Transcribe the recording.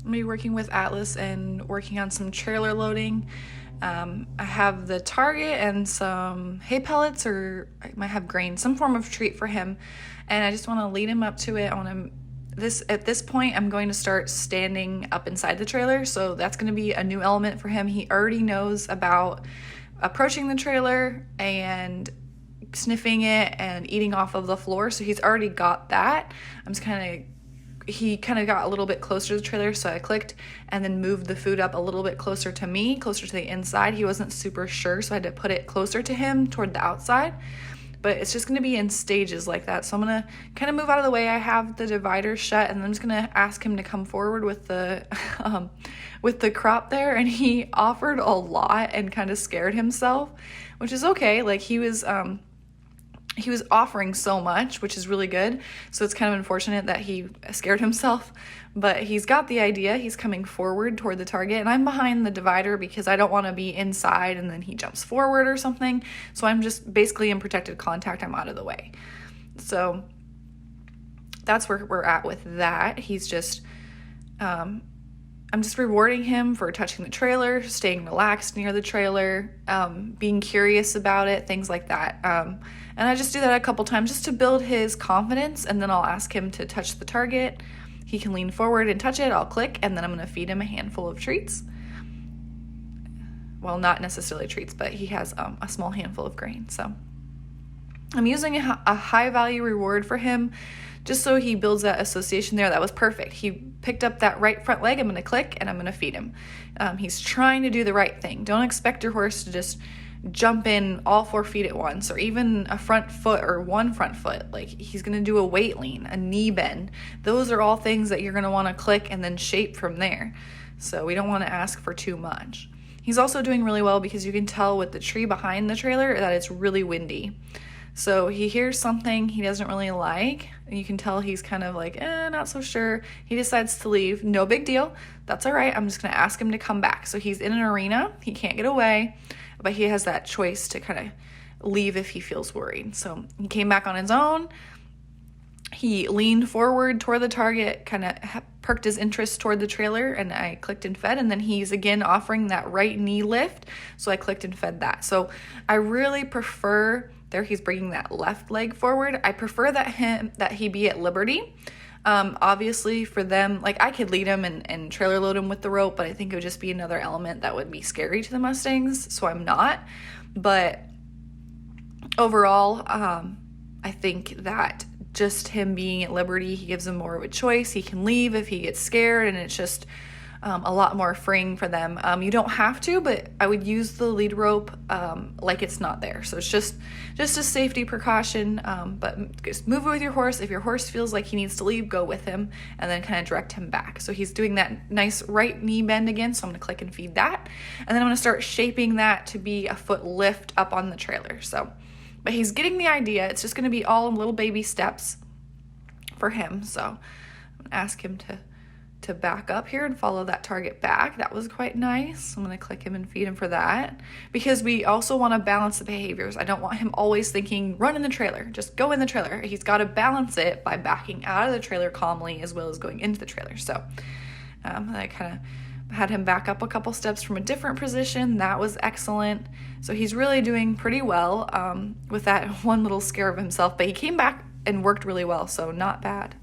I'm gonna be working with Atlas and working on some trailer loading. I have the target and some hay pellets, or I might have grain, some form of treat for him, and I just want to lead him up to it. At this point, I'm going to start standing up inside the trailer, so that's going to be a new element for him. He already knows about approaching the trailer and sniffing it and eating off of the floor, so he's already got that. He kind of got a little bit closer to the trailer, so I clicked and then moved the food up a little bit closer to me, closer to the inside. He wasn't super sure, so I had to put it closer to him toward the outside. But it's just going to be in stages like that. So I'm going to kind of move out of the way. I have the divider shut, and I'm just going to ask him to come forward with the with the crop there. And he offered a lot and kind of scared himself, which is okay. Like he was offering so much, which is really good. So it's kind of unfortunate that he scared himself, but he's got the idea. He's coming forward toward the target, and I'm behind the divider because I don't want to be inside and then he jumps forward or something. So I'm just basically in protected contact. I'm out of the way. So that's where we're at with that. He's just, I'm just rewarding him for touching the trailer, staying relaxed near the trailer, being curious about it, things like that. And I just do that a couple times just to build his confidence, and then I'll ask him to touch the target. He can lean forward and touch it. I'll click, and then I'm going to feed him a handful of treats. Well, not necessarily treats, but he has a small handful of grain. So I'm using a high value reward for him just so he builds that association there. That was perfect. He picked up that right front leg. I'm going to click, and I'm going to feed him. He's trying to do the right thing. Don't expect your horse to just jump in all 4 feet at once, or even a front foot or one front foot. Like he's going to do a weight lean, a knee bend. Those are all things that you're going to want to click and then shape from there. So we don't want to ask for too much. He's also doing really well because you can tell with the tree behind the trailer that it's really windy. So he hears something he doesn't really like, and you can tell he's kind of like, not so sure. He decides to leave. No big deal. That's all right. I'm just going to ask him to come back. So he's in an arena. He can't get away, but he has that choice to kind of leave if he feels worried. So he came back on his own. He leaned forward toward the target, kind of perked his interest toward the trailer, and I clicked and fed. And then he's again offering that right knee lift, so I clicked and fed that. So I really prefer, there he's bringing that left leg forward. I prefer that he be at liberty. Obviously for them, like I could lead him and trailer load him with the rope, but I think it would just be another element that would be scary to the Mustangs, so I'm not. But overall, I think that just him being at liberty, he gives them more of a choice. He can leave if he gets scared, and it's just a lot more freeing for them. You don't have to, but I would use the lead rope like it's not there. So it's just a safety precaution, but just move it with your horse. If your horse feels like he needs to leave, go with him and then kind of direct him back. So he's doing that nice right knee bend again, so I'm going to click and feed that. And then I'm going to start shaping that to be a foot lift up on the trailer. But he's getting the idea. It's just going to be all in little baby steps for him. So I'm going to ask him to back up here and follow that target back. That was quite nice. I'm going to click him and feed him for that, because we also want to balance the behaviors. I don't want him always thinking, run in the trailer, just go in the trailer. He's got to balance it by backing out of the trailer calmly as well as going into the trailer. So I kind of had him back up a couple steps from a different position. That was excellent. So he's really doing pretty well with that one little scare of himself, but he came back and worked really well, so not bad.